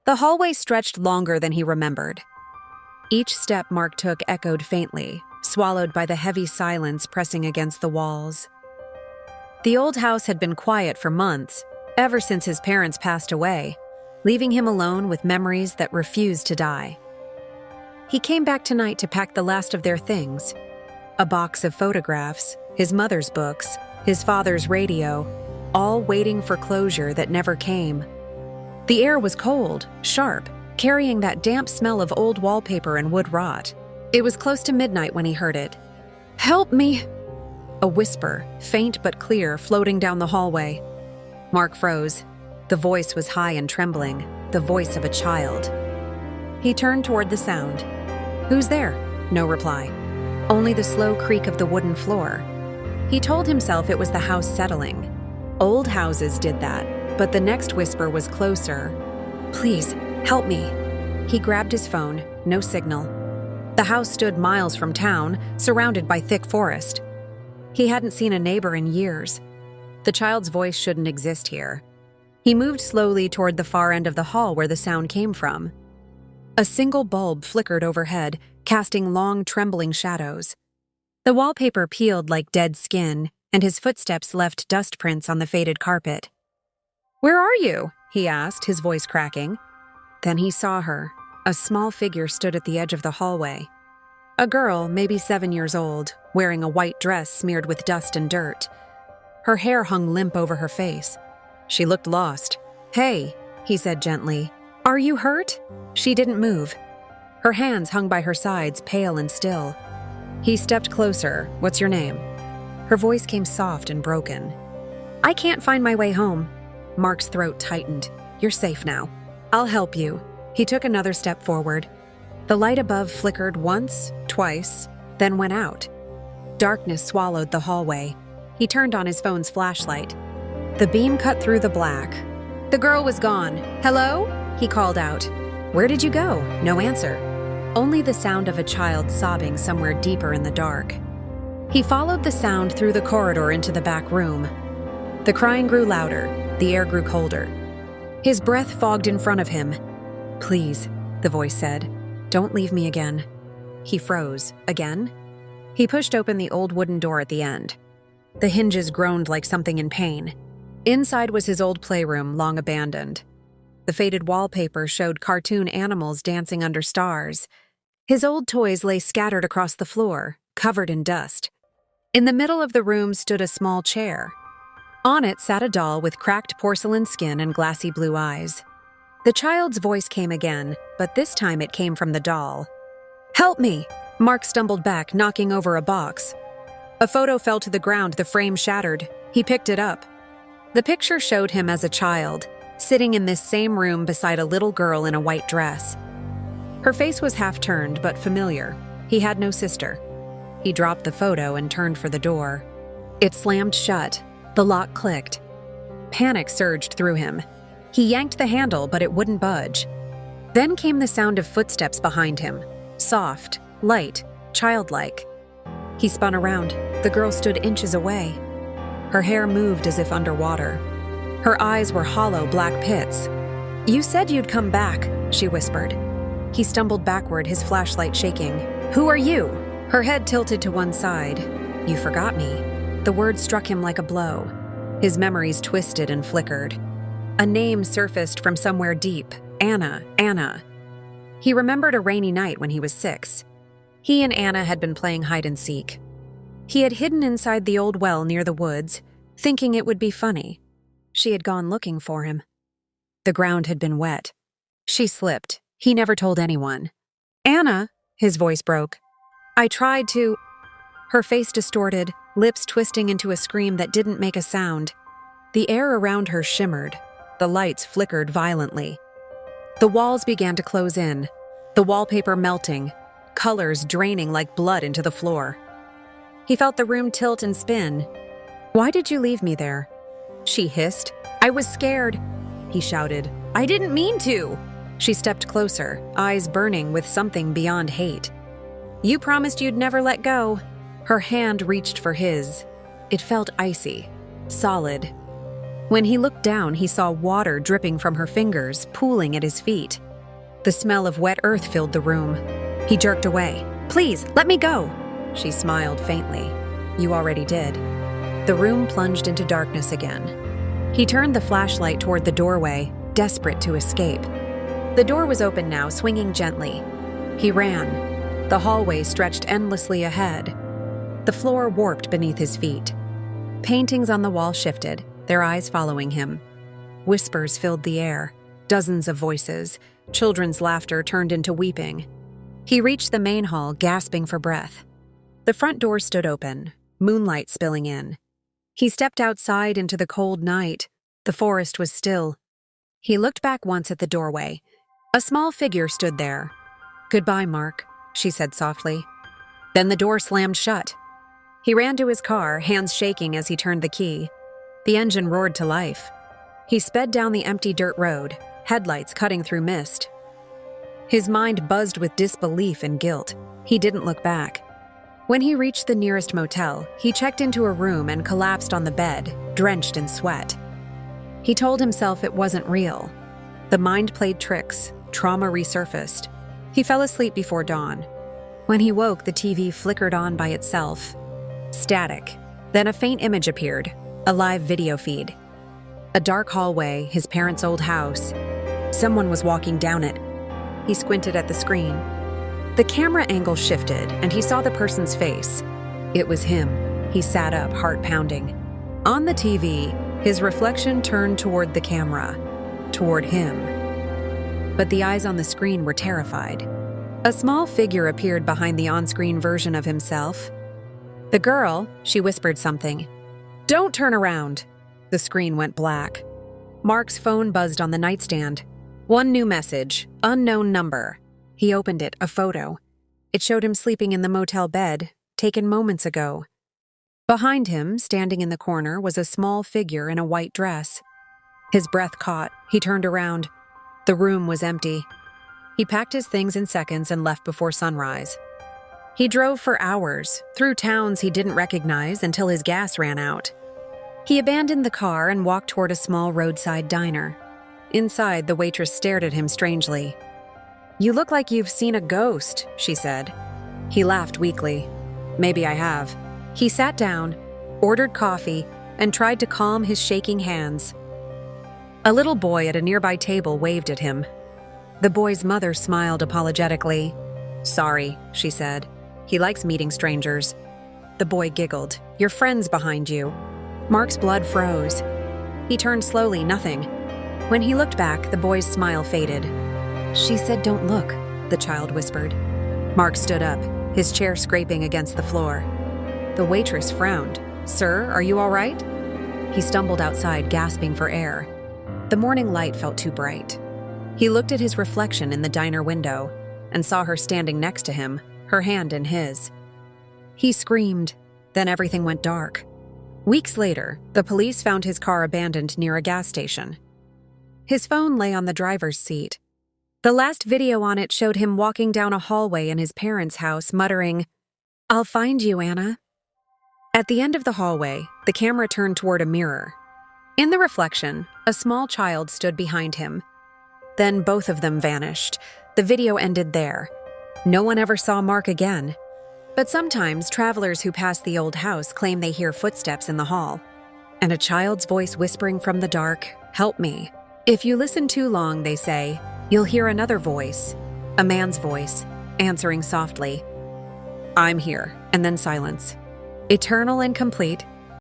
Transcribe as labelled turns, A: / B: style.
A: The hallway stretched longer than he remembered. Each step Mark took echoed faintly, swallowed by the heavy silence pressing against the walls. The old house had been quiet for months, ever since his parents passed away, leaving him alone with memories that refused to die. He came back tonight to pack the last of their things: a box of photographs, his mother's books, his father's radio, all waiting for closure that never came. The air was cold, sharp, carrying that damp smell of old wallpaper and wood rot. It was close to midnight when he heard it. "Help me!" A whisper, faint but clear, floating down the hallway. Mark froze. The voice was high and trembling, the voice of a child. He turned toward the sound. "Who's there?" No reply. Only the slow creak of the wooden floor. He told himself it was the house settling. Old houses did that, but the next whisper was closer. "Please, help me." He grabbed his phone, no signal. The house stood miles from town, surrounded by thick forest. He hadn't seen a neighbor in years. The child's voice shouldn't exist here. He moved slowly toward the far end of the hall where the sound came from. A single bulb flickered overhead, casting long, trembling shadows. The wallpaper peeled like dead skin, and his footsteps left dust prints on the faded carpet. "Where are you?" he asked, his voice cracking. Then he saw her. A small figure stood at the edge of the hallway. A girl, maybe 7 years old, wearing a white dress smeared with dust and dirt. Her hair hung limp over her face. She looked lost. "Hey," he said gently. "Are you hurt?" She didn't move. Her hands hung by her sides, pale and still. He stepped closer. "What's your name?" Her voice came soft and broken. "I can't find my way home." Mark's throat tightened. "You're safe now. I'll help you." He took another step forward. The light above flickered once, twice, then went out. Darkness swallowed the hallway. He turned on his phone's flashlight. The beam cut through the black. The girl was gone. "Hello?" he called out. "Where did you go?" No answer. Only the sound of a child sobbing somewhere deeper in the dark. He followed the sound through the corridor into the back room. The crying grew louder. The air grew colder. His breath fogged in front of him. "Please," the voice said. "Don't leave me again." He froze. Again? He pushed open the old wooden door at the end. The hinges groaned like something in pain. Inside was his old playroom, long abandoned. The faded wallpaper showed cartoon animals dancing under stars. His old toys lay scattered across the floor, covered in dust. In the middle of the room stood a small chair. On it sat a doll with cracked porcelain skin and glassy blue eyes. The child's voice came again, but this time it came from the doll. "Help me!" Mark stumbled back, knocking over a box. A photo fell to the ground, the frame shattered. He picked it up. The picture showed him as a child, sitting in this same room beside a little girl in a white dress. Her face was half-turned, but familiar. He had no sister. He dropped the photo and turned for the door. It slammed shut. The lock clicked. Panic surged through him. He yanked the handle, but it wouldn't budge. Then came the sound of footsteps behind him. Soft, light, childlike. He spun around. The girl stood inches away. Her hair moved as if underwater. Her eyes were hollow black pits. "You said you'd come back," she whispered. He stumbled backward, his flashlight shaking. "Who are you?" Her head tilted to one side. "You forgot me." The word struck him like a blow. His memories twisted and flickered. A name surfaced from somewhere deep. Anna, Anna. He remembered a rainy night when he was 6. He and Anna had been playing hide-and-seek. He had hidden inside the old well near the woods, thinking it would be funny. She had gone looking for him. The ground had been wet. She slipped. He never told anyone. "Anna," his voice broke. "I tried to—" Her face distorted, lips twisting into a scream that didn't make a sound. The air around her shimmered. The lights flickered violently. The walls began to close in, the wallpaper melting, colors draining like blood into the floor. He felt the room tilt and spin. "Why did you leave me there?" She hissed. "I was scared," he shouted. "I didn't mean to." She stepped closer, eyes burning with something beyond hate. "You promised you'd never let go." Her hand reached for his. It felt icy, solid. When he looked down, he saw water dripping from her fingers, pooling at his feet. The smell of wet earth filled the room. He jerked away. "Please, let me go!" She smiled faintly. "You already did." The room plunged into darkness again. He turned the flashlight toward the doorway, desperate to escape. The door was open now, swinging gently. He ran. The hallway stretched endlessly ahead. The floor warped beneath his feet. Paintings on the wall shifted, their eyes following him. Whispers filled the air, dozens of voices. Children's laughter turned into weeping. He reached the main hall, gasping for breath. The front door stood open, moonlight spilling in. He stepped outside into the cold night. The forest was still. He looked back once at the doorway. A small figure stood there. "Goodbye, Mark," she said softly. Then the door slammed shut. He ran to his car, hands shaking as he turned the key. The engine roared to life. He sped down the empty dirt road, headlights cutting through mist. His mind buzzed with disbelief and guilt. He didn't look back. When he reached the nearest motel, he checked into a room and collapsed on the bed, drenched in sweat. He told himself it wasn't real. The mind played tricks, trauma resurfaced. He fell asleep before dawn. When he woke, the TV flickered on by itself. Static. Then a faint image appeared, a live video feed. A dark hallway, his parents' old house. Someone was walking down it. He squinted at the screen. The camera angle shifted, and he saw the person's face. It was him. He sat up, heart pounding. On the TV, his reflection turned toward the camera, toward him. But the eyes on the screen were terrified. A small figure appeared behind the on-screen version of himself. "The girl," she whispered something. "Don't turn around." The screen went black. Mark's phone buzzed on the nightstand. One new message, unknown number. He opened it, a photo. It showed him sleeping in the motel bed, taken moments ago. Behind him, standing in the corner, was a small figure in a white dress. His breath caught. He turned around. The room was empty. He packed his things in seconds and left before sunrise. He drove for hours, through towns he didn't recognize until his gas ran out. He abandoned the car and walked toward a small roadside diner. Inside, the waitress stared at him strangely. "You look like you've seen a ghost," she said. He laughed weakly. "Maybe I have." He sat down, ordered coffee, and tried to calm his shaking hands. A little boy at a nearby table waved at him. The boy's mother smiled apologetically. "Sorry," she said. "He likes meeting strangers." The boy giggled. "Your friend's behind you." Mark's blood froze. He turned slowly, nothing. When he looked back, the boy's smile faded. "She said don't look," the child whispered. Mark stood up, his chair scraping against the floor. The waitress frowned. "Sir, are you all right?" He stumbled outside, gasping for air. The morning light felt too bright. He looked at his reflection in the diner window and saw her standing next to him, her hand in his. He screamed. Then everything went dark. Weeks later, the police found his car abandoned near a gas station. His phone lay on the driver's seat. The last video on it showed him walking down a hallway in his parents' house, muttering, "I'll find you, Anna." At the end of the hallway, the camera turned toward a mirror. In the reflection, a small child stood behind him. Then both of them vanished. The video ended there. No one ever saw Mark again. But sometimes travelers who pass the old house claim they hear footsteps in the hall. And a child's voice whispering from the dark, "Help me." If you listen too long, they say, you'll hear another voice, a man's voice, answering softly, "I'm here," and then silence. Eternal and complete,